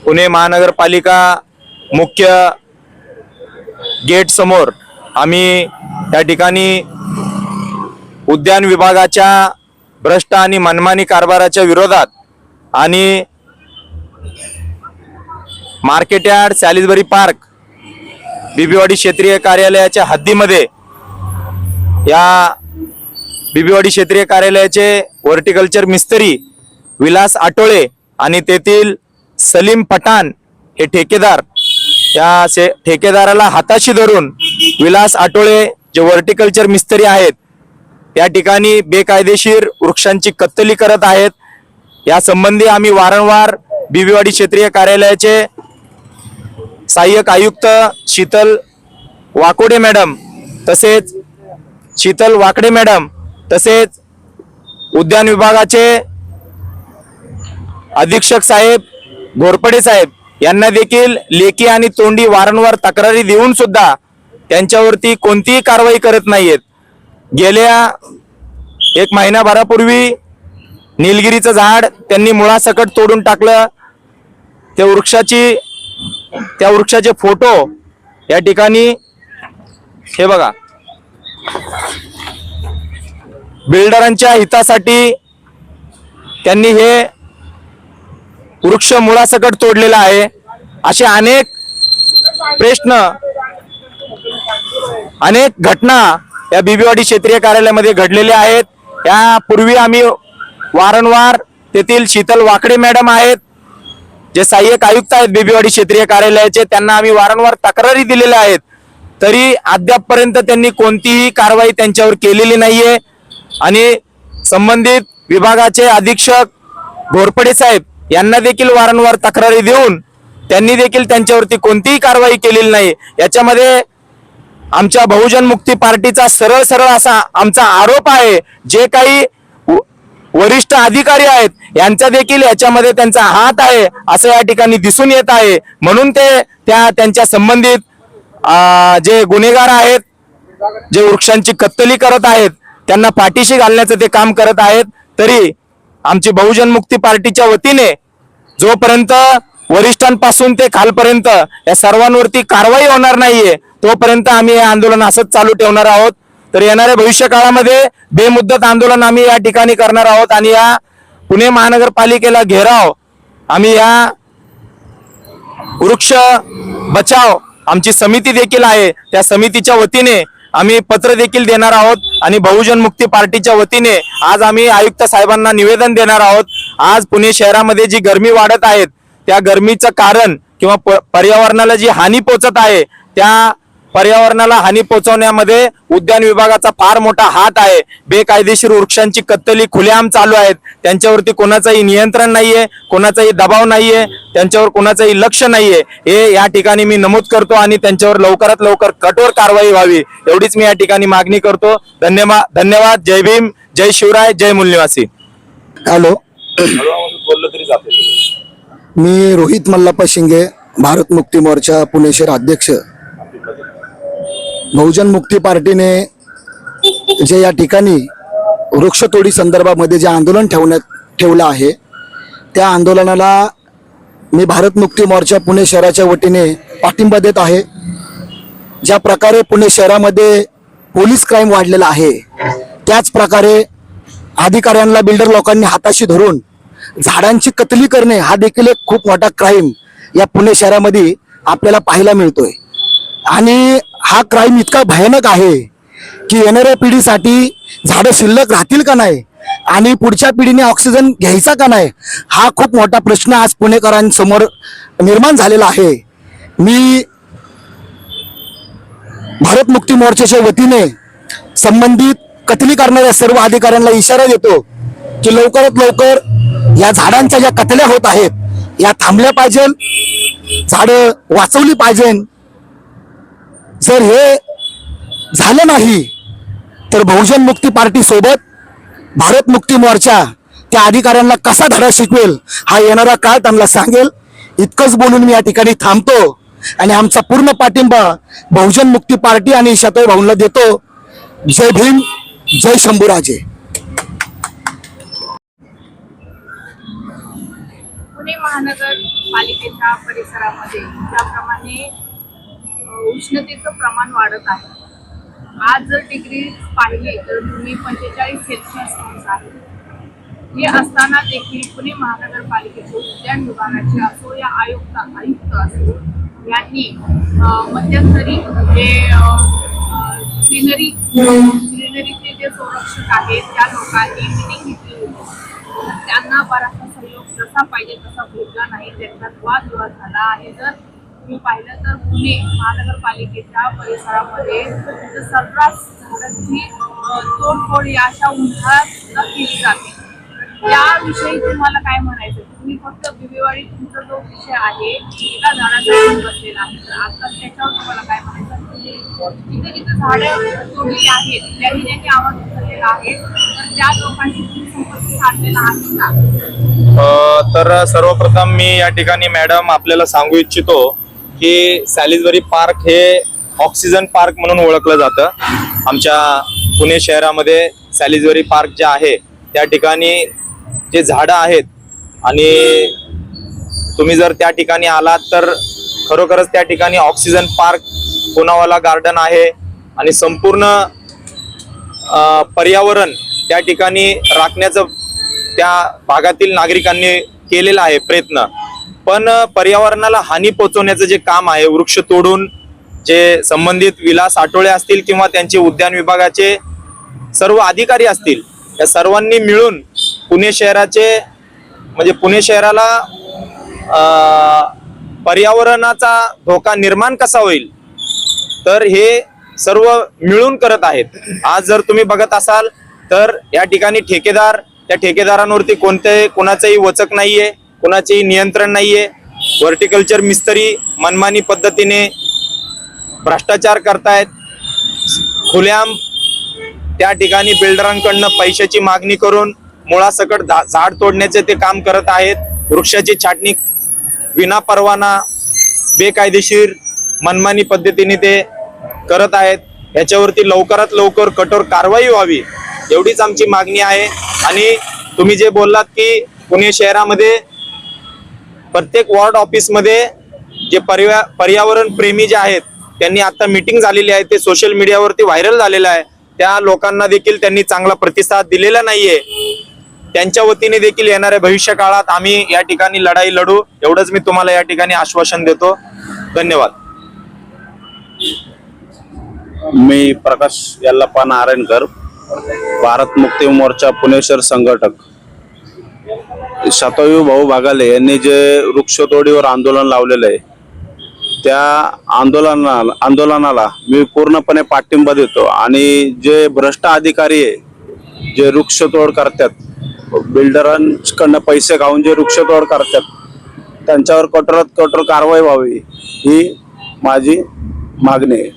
पुणे महानगरपालिका मुख्य गेट समोर आम्ही त्या ठिकाणी उद्यान विभागाच्या भ्रष्ट आणि मनमानी कारभाराच्या विरोधात आणि मार्केट यार्ड, सॅलिसबरी पार्क, बीबीवाडी क्षेत्रीय कार्यालयाच्या हद्दीमध्ये या बीबीवाडी क्षेत्रीय कार्यालयाचे व्हर्टिकल्चर मिस्त्री विलास आटोळे आणि तेथील सलीम पठाण हे ठेकेदार, या ठेकेदाराला हाताशी धरून विलास आटोळे जे व्हर्टिकल्चर मिस्त्री आहेत त्या ठिकाणी बेकायदेशीर वृक्षांची कत्तली करत आहेत। या संबंधी आम्ही वारंवार बीबीवाडी क्षेत्रीय कार्यालयाचे सहाय्यक आयुक्त शीतल वाकोडे मॅडम तसेच उद्यान विभागाचे अधीक्षक साहेब घोरपडे साहेब यांना देखील लेखी आणि तोंडी वारंवार तक्रारी देऊन सुद्धा त्यांच्यावरती कोणतीही कारवाई करत नाहीयेत। गेल्या एक महिनाभरापूर्वी निलगिरीचं झाड त्यांनी मुळासकट तोडून टाकलं। त्या वृक्षाचे फोटो या ठिकाणी हे बघा, बिल्डरांच्या हितासाठी त्यांनी हे वृक्ष मुळासकट तोडलेला आहे। असे अनेक प्रश्न, अनेक घटना या बीबीवाडी क्षेत्रीय कार्यालयामध्ये घडलेल्या आहेत। यापूर्वी आम्ही वारंवार तेथील शीतल वाकडे मॅडम आहेत जे सहाय्यक आयुक्त आहेत बीबीवाडी क्षेत्रीय कार्यालयाचे, त्यांना आम्ही वारंवार तक्रारी दिलेल्या आहेत, तरी अद्यापपर्यंत त्यांनी कोणतीही कारवाई त्यांच्यावर केलेली नाहीये। आणि संबंधित विभागाचे अधीक्षक घोरपडे साहेब यांना देखील वारंवार तक्रारी देऊन त्यांनी देखील त्यांच्यावरती कोणतीही कारवाई केलेली नाही। याच्यामध्ये आमच्या बहुजन मुक्ती पार्टीचा सरळ असा आमचा आरोप आहे, जे काही वरिष्ठ अधिकारी आहेत यांचा देखील याच्यामध्ये त्यांचा हात आहे असं या ठिकाणी दिसून येत आहे। म्हणून ते त्यांच्या संबंधित जे गुन्हेगार आहेत, जे वृक्षांची कत्तली करत आहेत, त्यांना पाठीशी घालण्याचं ते काम करत आहेत। तरी आमची बहुजन मुक्ती पार्टीच्या वतीने जोपर्यंत वरिष्ठांपासून ते खालपर्यंत या सर्वांवरती कारवाई होणार नाहीये तोपर्यंत आम्ही हे आंदोलन असंच चालू ठेवणार आहोत। तर येणाऱ्या भविष्य काळामध्ये बेमुदत आंदोलन आम्ही या ठिकाणी करणार आहोत आणि या पुणे महानगरपालिकेला घेराव आम्ही या वृक्ष बचाव आमची समिती देखील आहे, त्या समितीच्या वतीने आम्ही पत्र देखील देणार आहोत आणि बहुजन मुक्ती पार्टीच्या वतीने आज आम्ही आयुक्त साहेबांना निवेदन देणार आहोत। आज पुणे शहरामध्ये जी गरमी वाढत आहे त्या गरमीचं कारण किंवा पर्यावरणाला जी हानी पोहोचत आहे त्या पर्यावरणाला हानी पोहोचवण्यामध्ये उद्यान विभागाचा फार मोठा हात आहे। बेकायदेशीर वृक्षांची कत्तली खुलेआम चालू आहेत, त्यांच्यावरती कोणाचंही नियंत्रण नाहीये, कोणाचाही दबाव नाहीये, त्यांच्यावर कोणाचंही लक्ष नाहीये, हे या ठिकाणी मी नमूद करतो आणि त्यांच्यावर लवकरात लवकर कठोर कारवाई व्हावी एवढीच मी या ठिकाणी मागणी करतो। धन्यवाद। जय भीम, जय शिवराय, जय मूलनिवासी। हॅलो, मी रोहित मल्लाप्पा शिंगे, भारत मुक्ती मोर्चा पुणे शहर अध्यक्ष। बहुजन मुक्ती पार्टीने जे या ठिकाणी वृक्षतोडी संदर्भामध्ये जे आंदोलन ठेवलं आहे त्या आंदोलनाला मी भारत मुक्ती मोर्चा पुणे शहराच्या वतीने पाठिंबा देत आहे। ज्या प्रकारे पुणे शहरामध्ये पोलीस क्राईम वाढलेला आहे त्याच प्रकारे अधिकाऱ्यांना बिल्डर लोकांनी हाताशी धरून झाडांची कत्तली करणे हा देखील एक खूप मोठा क्राईम या पुणे शहरामध्ये आपल्याला पाहायला मिळतोय। आणि हा क्राईम इतका भयानक आहे की येणाऱ्या पिढीसाठी झाडं शिल्लक राहतील का नाही आणि पुढच्या पिढीने ऑक्सिजन घ्यायचा का नाही हा खूप मोठा प्रश्न आज पुणेकरांसमोर निर्माण झालेला आहे। मी भारत मुक्ती मोर्चाच्या वतीने संबंधित कत्तली करणाऱ्या सर्व अधिकाऱ्यांना इशारा देतो की लवकरात लवकर या झाडांच्या ज्या कत्तल्या होत आहेत या थांबल्या पाहिजे, झाडं वाचवली पाहिजे। जर हे झालं नाही तर बहुजन मुक्ती पार्टी सोबत भारत मुक्ती मोर्चा त्या अधिकाऱ्यांना कसा धडा शिकवेल हा येणारा काळ त्यांना सांगेल। इतकंच बोलून मी या ठिकाणी थांबतो आणि आमचा पूर्ण पाठिंबा बहुजन मुक्ती पार्टी आणि शतय भाऊंना देतो। जय भीम, जय शंभूराजे। पुणे महानगरपालिकेच्या परिसरामध्ये ज्याप्रमाणे उष्णतेचं प्रमाण वाढत आहे. आज जर डिग्री पाहिली तर तुम्ही 45 सेल्सिअस अंश आहे. हे असताना देखील पुणे महानगरपालिकेचे उद्यान विभागाचे असो या आयुक्त असो यांनी मध्यंतरी जे ग्रीनरीचे जे संरक्षक आहेत त्या लोकांनी मिटिंग घेतली होती. त्यांना बराचसा सहयोग जसा पाहिजे तसा भेटला नाही. त्यांच्यात वादविवाद झाला आहे. जर मी पाहिलं तर पुणे महानगरपालिकेच्या परिसरामध्ये सर्रास झाडांची तोडफोड या अशा उन्हाळ्यात केली जाते. याविषयी तुम्हाला काय म्हणायचं? तुम्ही फक्त बिबेवाडी तुमचा जो विषय आहे एका झाडाचा बसलेला आहे, तर आता त्याच्यावर तुम्हाला काय म्हणायचं? जिथे जिथे झाडं तोडली आहेत ज्यांनी आवाज उचललेला आहे तर त्या लोकांशी तुम्ही संपर्क साधलेला आहे का? तर सर्वप्रथम मी या ठिकाणी मॅडम आपल्याला सांगू इच्छितो की सॅलिसबरी पार्क हे ऑक्सिजन पार्क म्हणून ओळखलं जातं. आमच्या पुणे शहरामध्ये सॅलिसबरी पार्क जे आहे त्या ठिकाणी जे झाडं आहेत आणि तुम्ही जर त्या ठिकाणी आलात तर खरोखरच त्या ठिकाणी ऑक्सिजन पार्क, पुनावाला गार्डन आहे आणि संपूर्ण पर्यावरण त्या ठिकाणी राखण्याचं त्या भागातील नागरिकांनी केलेला आहे प्रयत्न. पण पर्यावरणाला हानी पोहोचवण्याचं जे काम आहे, वृक्ष तोडून जे संबंधित विलास आठवळे असतील किंवा त्यांचे उद्यान विभागाचे सर्व अधिकारी असतील, या सर्वांनी मिळून पुणे शहराचे म्हणजे पुणे शहराला पर्यावरणाचा धोका निर्माण कसा होईल तर हे सर्व मिळून करत आहेत. आज जर तुम्ही बघत असाल तर या ठिकाणी ठेकेदार, त्या ठेकेदारांवरती कोणाचंही वचक नाहीये, कोणाचेही नियंत्रण नाहीये. व्हर्टिकल्चर मिस्त्री मनमानी पद्धतीने भ्रष्टाचार करतायत. खुलेआम त्या ठिकाणी बिल्डरांकडनं पैशाची मागणी करून मुळासकट झाड तोडण्याचे ते काम करत आहेत. वृक्षाची छाटणी विना परवाना बेकायदेशीर मनमानी पद्धतीने ते करत आहेत. याच्यावरती लवकरात लवकर कठोर कारवाई व्हावी एवढीच आमची मागणी आहे. आणि तुम्ही जे बोललात की पुणे शहरामध्ये प्रत्येक वॉर्ड ऑफिसमध्ये जे पर्यावरण प्रेमी जे आहेत त्यांनी आता मीटिंग झालेली आहे, ते सोशल मीडियावरती व्हायरल झालेलं आहे. त्या लोकांना देखील त्यांनी चांगला प्रतिसाद दिलेला नाहीये. त्यांच्या वतीने देखील येणाऱ्या भविष्य काळात आम्ही या ठिकाणी लढाई लढू एवढंच मी तुम्हाला या ठिकाणी आश्वासन देतो. धन्यवाद. मी प्रकाश यल्लप्पा नारायणकर, भारत मुक्ती मोर्चा पुणे शहर संघटक. शतायू भाऊ बागाले यांनी जे वृक्षतोडीवर आंदोलन लावलेलं आहे त्या आंदोलनाला मी पूर्णपणे पाठिंबा देतो. आणि जे भ्रष्ट अधिकारी आहे, जे वृक्षतोड करतात, बिल्डरांकडनं पैसे खाऊन जे वृक्षतोड करतात, त्यांच्यावर कठोरात कठोर कारवाई व्हावी ही माझी मागणी आहे.